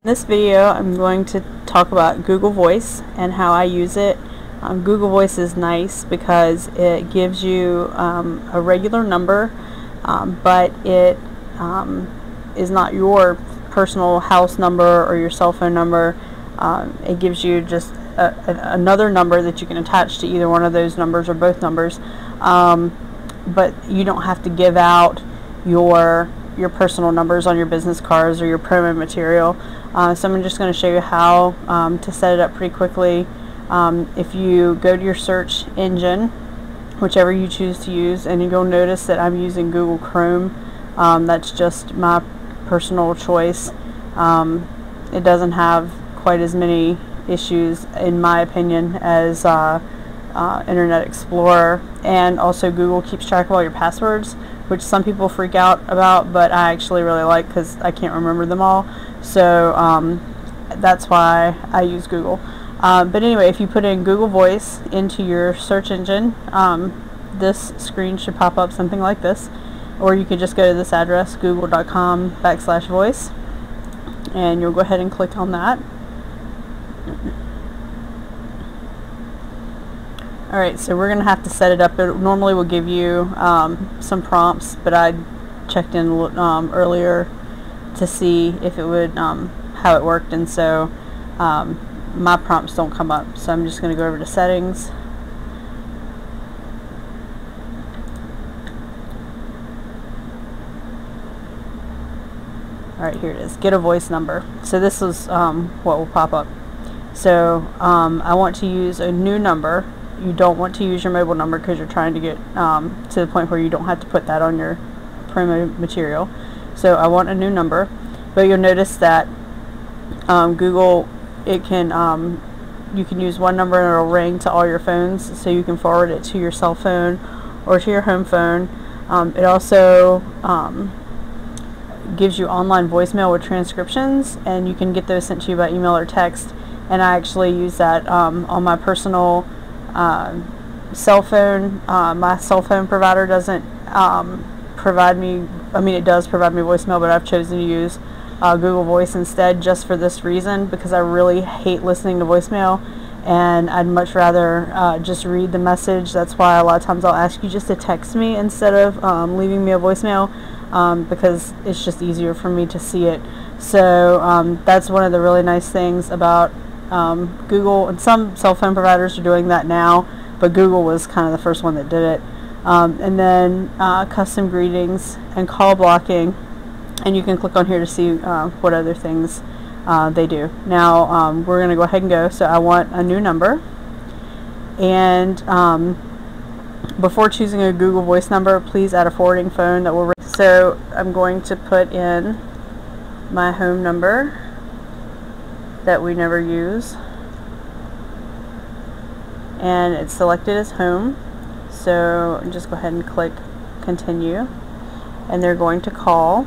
In this video, I'm going to talk about Google Voice and how I use it. Google Voice is nice because it gives you a regular number, but it is not your personal house number or your cell phone number. It gives you just another number that you can attach to either one of those numbers or both numbers, but you don't have to give out your personal numbers on your business cards or your promo material. So I'm just going to show you how to set it up pretty quickly. If you go to your search engine, whichever you choose to use, and you'll notice that I'm using Google Chrome. That's just my personal choice. It doesn't have quite as many issues, in my opinion, as Internet Explorer, and also Google keeps track of all your passwords, which some people freak out about, but I actually really like because I can't remember them all. So that's why I use Google. But anyway, if you put in Google Voice into your search engine, this screen should pop up something like this, or you could just go to this address, google.com/voice, and you'll go ahead and click on that. Alright, so we're going to have to set it up. It normally will give you some prompts, but I checked in earlier to see if it would, how it worked, and so my prompts don't come up. So I'm just going to go over to settings. Alright, here it is. Get a voice number. So this is what will pop up. So I want to use a new number. You don't want to use your mobile number because you're trying to get to the point where you don't have to put that on your promo material. So I want a new number, but you'll notice that Google, it can you can use one number and it'll ring to all your phones, so you can forward it to your cell phone or to your home phone. It also gives you online voicemail with transcriptions, and you can get those sent to you by email or text. And I actually use that on my personal cell phone. My cell phone provider doesn't provide me, I mean, it does provide me voicemail, but I've chosen to use Google Voice instead, just for this reason, because I really hate listening to voicemail, and I'd much rather just read the message. That's why a lot of times I'll ask you just to text me instead of leaving me a voicemail, because it's just easier for me to see it. So that's one of the really nice things about Google, and some cell phone providers are doing that now, but Google was kind of the first one that did it. And then custom greetings and call blocking, and you can click on here to see what other things they do. Now we're going to go ahead and go. So I want a new number, and before choosing a Google Voice number, please add a forwarding phone that will ring. So I'm going to put in my home number that we never use, and it's selected as home. So just go ahead and click continue, and they're going to call.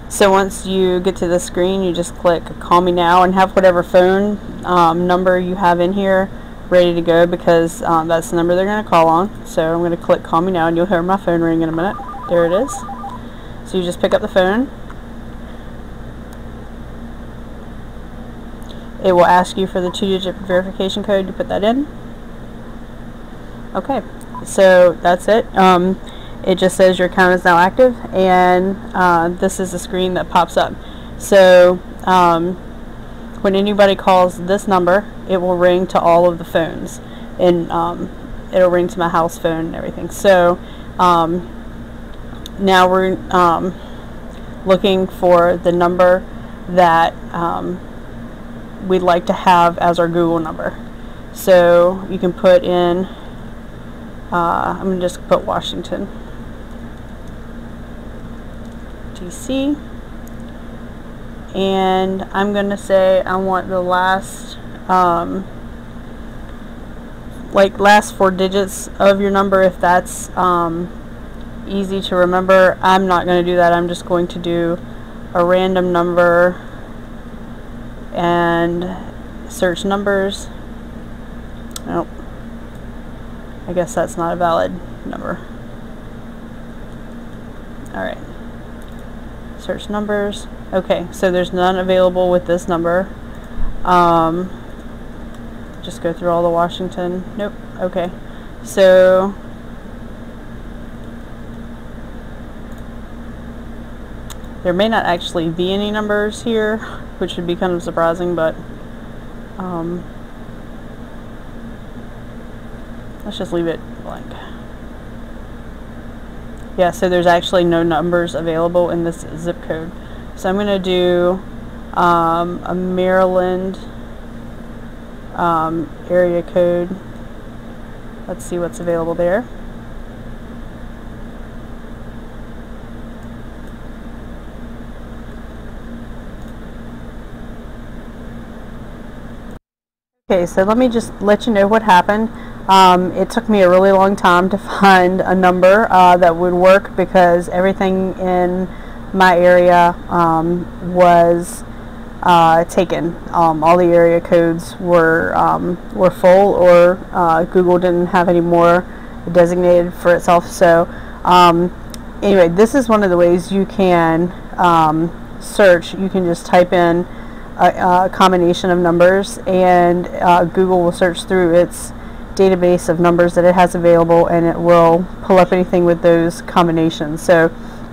So once you get to the screen, you just click call me now, and have whatever phone number you have in here ready to go, because that's the number they're going to call on. So I'm going to click call me now, and you'll hear my phone ring in a minute. There it is. So you just pick up the phone. It will ask you for the 2-digit verification code. You put that in. Okay, so that's it. It just says your account is now active, and this is the screen that pops up. So when anybody calls this number, it will ring to all of the phones, and it'll ring to my house phone and everything. So now we're looking for the number that we'd like to have as our Google number. So you can put in, I'm going to just put Washington, DC, and I'm going to say I want the last last 4 digits of your number, if that's easy to remember. I'm not going to do that. I'm just going to do a random number and search numbers. Nope, I guess that's not a valid number. Alright, search numbers. Okay, so there's none available with this number. Just go through all the Washington. Nope. Okay, so there may not actually be any numbers here, which would be kind of surprising, but let's just leave it blank. Yeah, so there's actually no numbers available in this zip code. So I'm going to do a Maryland area code. Let's see what's available there. Okay, so let me just let you know what happened. It took me a really long time to find a number that would work because everything in my area was taken. All the area codes were full, or Google didn't have any more designated for itself. So anyway, this is one of the ways you can search. You can just type in a combination of numbers, and Google will search through its database of numbers that it has available, and it will pull up anything with those combinations. So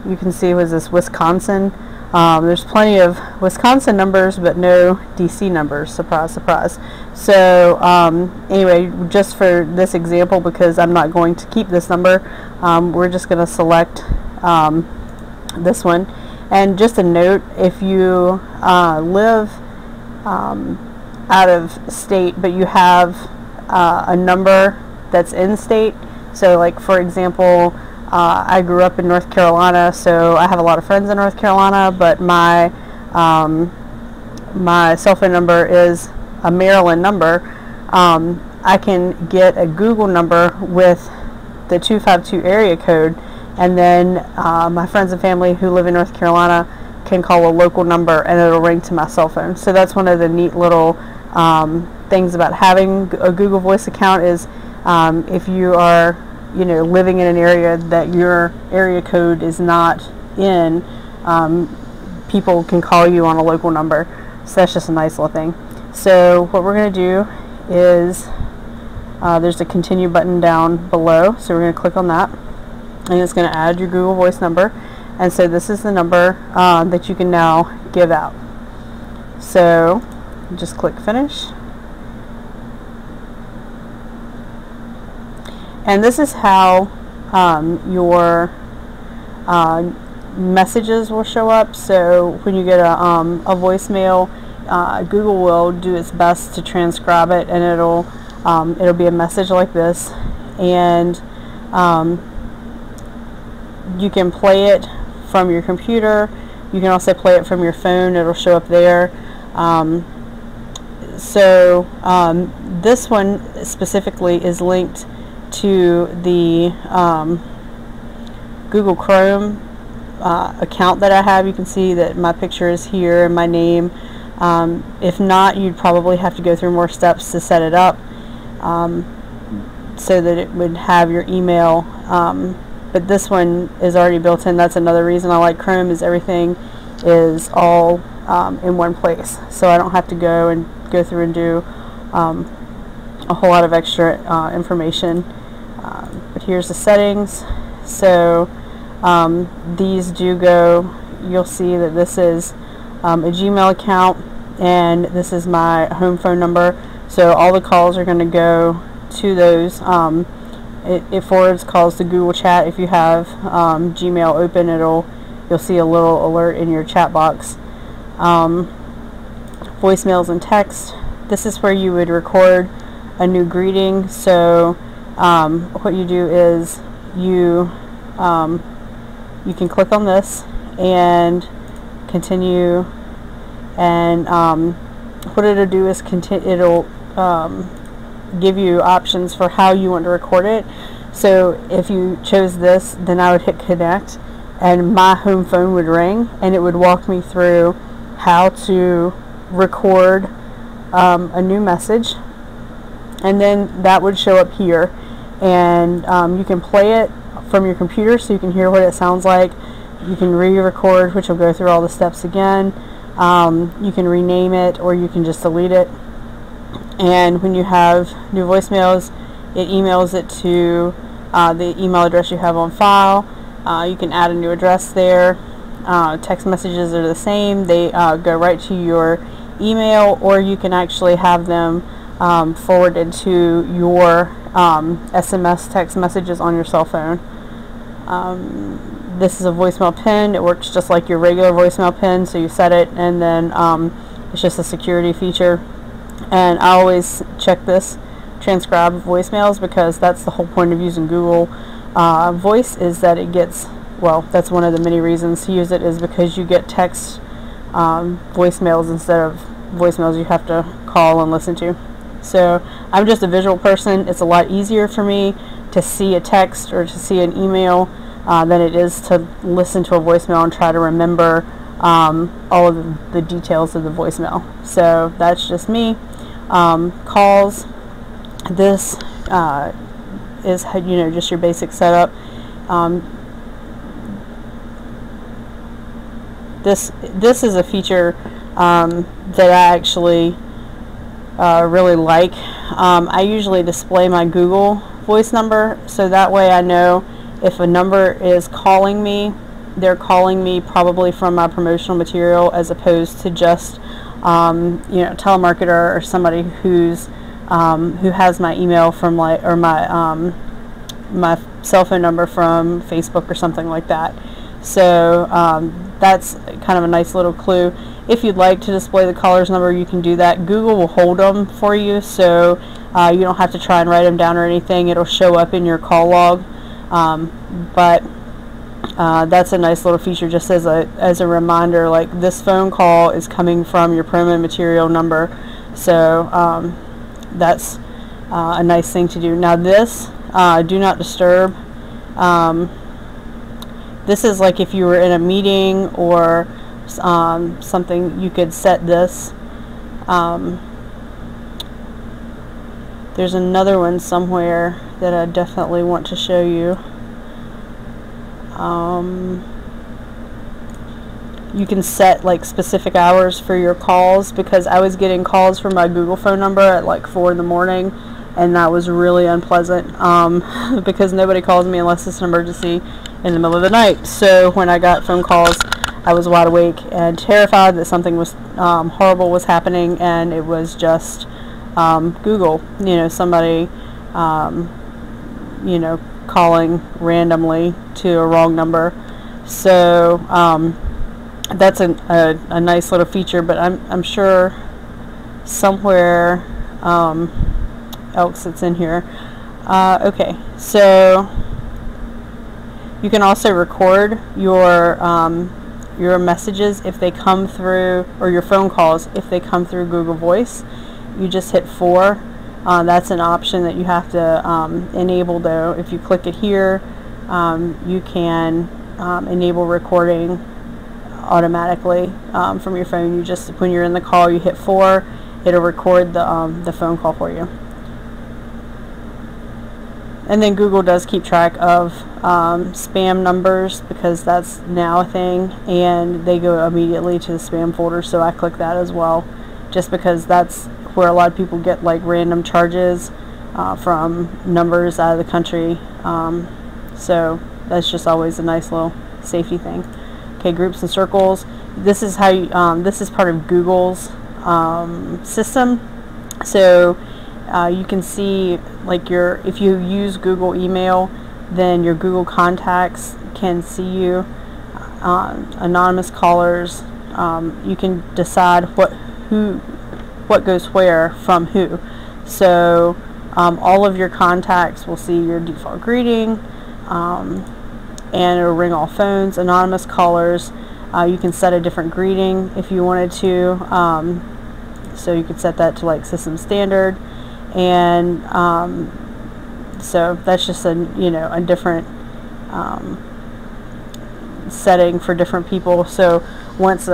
you can see, was this Wisconsin? There's plenty of Wisconsin numbers, but no DC numbers. Surprise, surprise. So anyway, just for this example, because I'm not going to keep this number, we're just going to select this one. And just a note, if you live out of state, but you have a number that's in state, so like for example, I grew up in North Carolina, so I have a lot of friends in North Carolina, but my my cell phone number is a Maryland number. I can get a Google number with the 252 area code, and then my friends and family who live in North Carolina can call a local number and it'll ring to my cell phone. So that's one of the neat little things about having a Google Voice account is if you are living in an area that your area code is not in, people can call you on a local number. So that's just a nice little thing. So what we're going to do is there's a continue button down below, so we're going to click on that, and it's going to add your Google Voice number. And so this is the number that you can now give out. So just click finish. And this is how your messages will show up. So when you get a voicemail, Google will do its best to transcribe it, and it'll be a message like this, and you can play it from your computer. You can also play it from your phone. It'll show up there. This one specifically is linked to the Google Chrome account that I have. You can see that my picture is here and my name. If not, you'd probably have to go through more steps to set it up so that it would have your email. But this one is already built in. That's another reason I like Chrome, is everything is all in one place. So I don't have to go through and do a whole lot of extra information. But here's the settings. So these do go, you'll see that this is a Gmail account, and this is my home phone number. So all the calls are going to go to those. It forwards calls to Google Chat. If you have Gmail open, you'll see a little alert in your chat box. Voicemails and text. This is where you would record a new greeting. So what you do is you can click on this and continue, and what it'll do is it'll give you options for how you want to record it. So if you chose this, then I would hit connect, and my home phone would ring, and it would walk me through how to record a new message, and then that would show up here, and you can play it from your computer so you can hear what it sounds like. You can re-record, which will go through all the steps again. You can rename it, or you can just delete it. And when you have new voicemails, it emails it to the email address you have on file. You can add a new address there. Text messages are the same. They go right to your email, or you can actually have them forwarded to your SMS text messages on your cell phone. This is a voicemail pin. It works just like your regular voicemail pin, so you set it, and then it's just a security feature. And I always check this, transcribe voicemails, because that's the whole point of using Google Voice, is that it gets, well, that's one of the many reasons to use it, is because you get text voicemails instead of voicemails you have to call and listen to. So I'm just a visual person. It's a lot easier for me to see a text or to see an email than it is to listen to a voicemail and try to remember all of the details of the voicemail. So that's just me. Calls. This is just your basic setup. This is a feature that I actually really like. I usually display my Google Voice number, so that way I know if a number is calling me, they're calling me probably from my promotional material, as opposed to just telemarketer or somebody who has my email from my cell phone number from Facebook or something like that. So that's kind of a nice little clue. If you'd like to display the caller's number, you can do that. Google will hold them for you, so you don't have to try and write them down or anything. It'll show up in your call log. But that's a nice little feature, just as a reminder, like this phone call is coming from your promo material number. So that's a nice thing to do. Now this, do not disturb. This is like if you were in a meeting or something, you could set this. There's another one somewhere that I definitely want to show you. You can set like specific hours for your calls, because I was getting calls from my Google phone number at like 4 in the morning, and that was really unpleasant because nobody calls me unless it's an emergency in the middle of the night. So when I got phone calls, I was wide awake and terrified that something was horrible was happening, and it was just Google, somebody calling randomly to a wrong number. So that's a nice little feature, but I'm sure somewhere else it's in here. Okay, so you can also record your messages if they come through, or your phone calls if they come through Google Voice. You just hit 4. That's an option that you have to enable, though. If you click it here, you can enable recording automatically from your phone. You just, when you're in the call, you hit 4. It'll record the phone call for you. And then Google does keep track of spam numbers, because that's now a thing, and they go immediately to the spam folder. So I click that as well, just because that's where a lot of people get like random charges from numbers out of the country. So that's just always a nice little safety thing. Okay, groups and circles. This is how you, this is part of Google's system. So you can see, like, if you use Google email, then your Google contacts can see you. Anonymous callers, you can decide what goes where from who. So all of your contacts will see your default greeting, and it'll ring all phones. Anonymous callers, you can set a different greeting if you wanted to. So you could set that to like system standard, and so that's just a different setting for different people. So once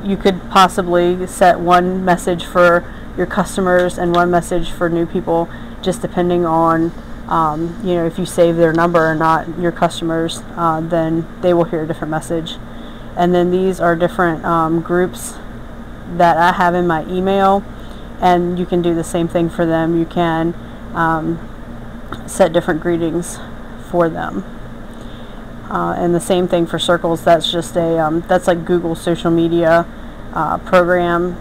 you could possibly set one message for your customers and one message for new people, just depending on you know, if you save their number or not, your customers, then they will hear a different message. And then these are different groups that I have in my email, and you can do the same thing for them. You can set different greetings for them. And the same thing for circles. That's just a that's like Google social media program.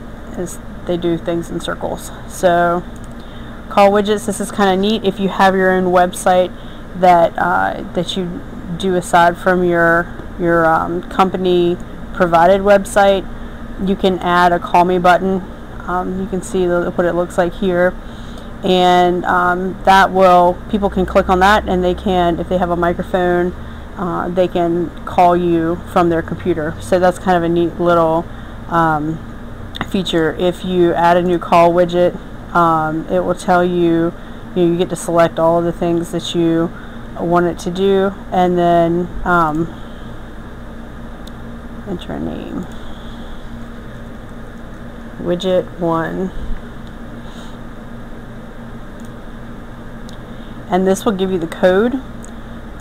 They do things in circles. So call widgets. This is kind of neat. If you have your own website that that you do aside from your company provided website, you can add a call me button. You can see what it looks like here, and that will, people can click on that, and they can, if they have a microphone, they can call you from their computer. So that's kind of a neat little feature. If you add a new call widget, it will tell you, you get to select all of the things that you want it to do, and then enter a name. Widget 1, and this will give you the code.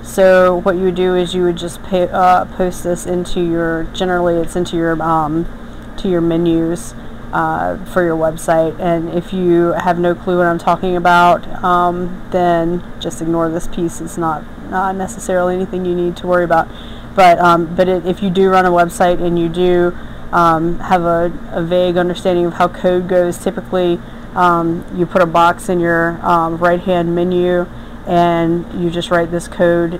So what you would do is you would just post this into your, generally it's into your to your menus for your website. And if you have no clue what I'm talking about, then just ignore this piece. It's not necessarily anything you need to worry about. But if you do run a website and you do have a vague understanding of how code goes, typically you put a box in your right hand menu, and you just write this code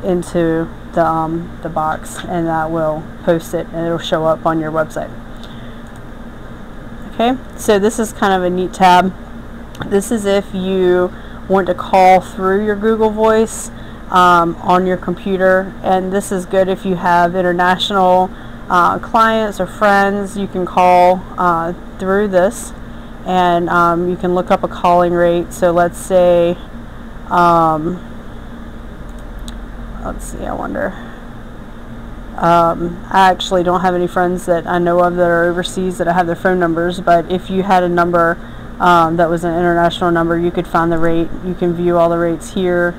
into the box, and that will post it, and it'll show up on your website. Okay, so this is kind of a neat tab. This is if you want to call through your Google Voice on your computer, and this is good if you have international clients or friends. You can call through this, and you can look up a calling rate. So let's say, let's see, I wonder, I actually don't have any friends that I know of that are overseas that I have their phone numbers, but if you had a number that was an international number, you could find the rate. You can view all the rates here.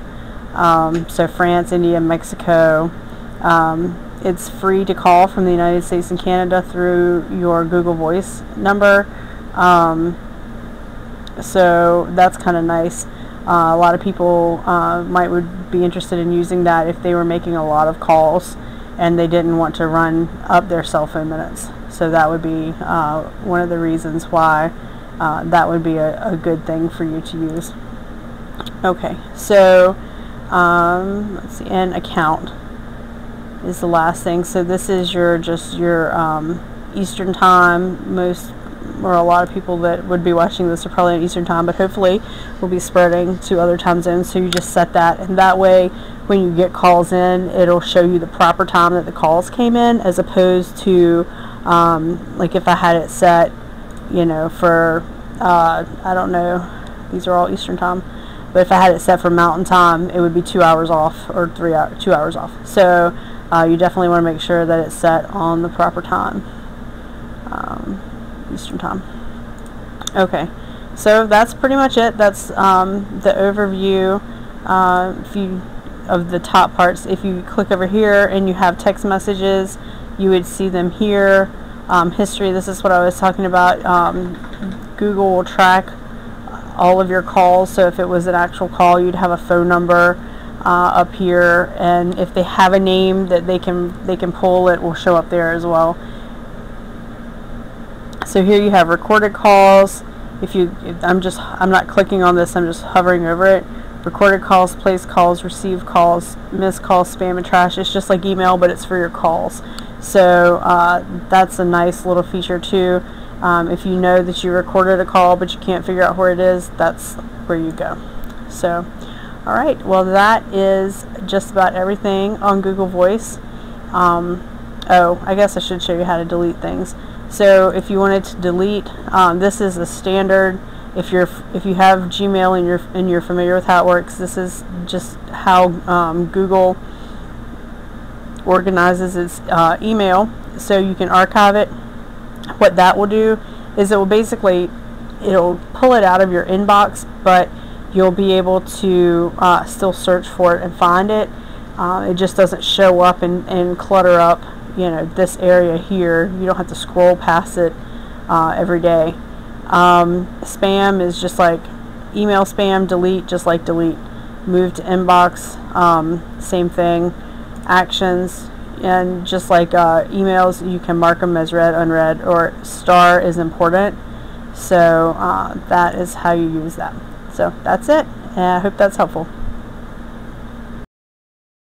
So France, India, Mexico. It's free to call from the United States and Canada through your Google Voice number. So that's kind of nice. A lot of people would be interested in using that if they were making a lot of calls and they didn't want to run up their cell phone minutes. So that would be one of the reasons why that would be a good thing for you to use. Okay, so let's see, and account is the last thing. So this is your Eastern time. Most, or a lot of people that would be watching this are probably in Eastern time, but hopefully we'll be spreading to other time zones. So you just set that, and that way when you get calls in, it'll show you the proper time that the calls came in, as opposed to like if I had it set, you know, for I don't know, these are all Eastern time, but if I had it set for Mountain time, it would be 2 hours off, or 2 hours off. So you definitely want to make sure that it's set on the proper time, Eastern time. Okay, so that's pretty much it. That's the overview of the top parts. If you click over here and you have text messages, you would see them here. History, this is what I was talking about. Google will track all of your calls, so if it was an actual call, you'd have a phone number up here, and if they have a name that they can pull, it will show up there as well. So here you have recorded calls. I'm not clicking on this, I'm just hovering over it. Recorded calls, placed calls, received calls, missed calls, spam and trash. It's just like email, but it's for your calls. So that's a nice little feature too. If you know that you recorded a call but you can't figure out where it is, that's where you go. So, alright, well that is just about everything on Google Voice. Oh, I guess I should show you how to delete things. So if you wanted to delete, this is the standard. If you have Gmail and you're familiar with how it works, this is just how Google organizes its email, so you can archive it. What that will do is it'll pull it out of your inbox, but you'll be able to still search for it and find it. It just doesn't show up and clutter up, you know, this area here. You don't have to scroll past it every day. Spam is just like email spam. Delete, just like delete. Move to inbox, same thing. Actions, and just like emails, you can mark them as read, unread, or star is important. So that is how you use that. So that's it, and I hope that's helpful.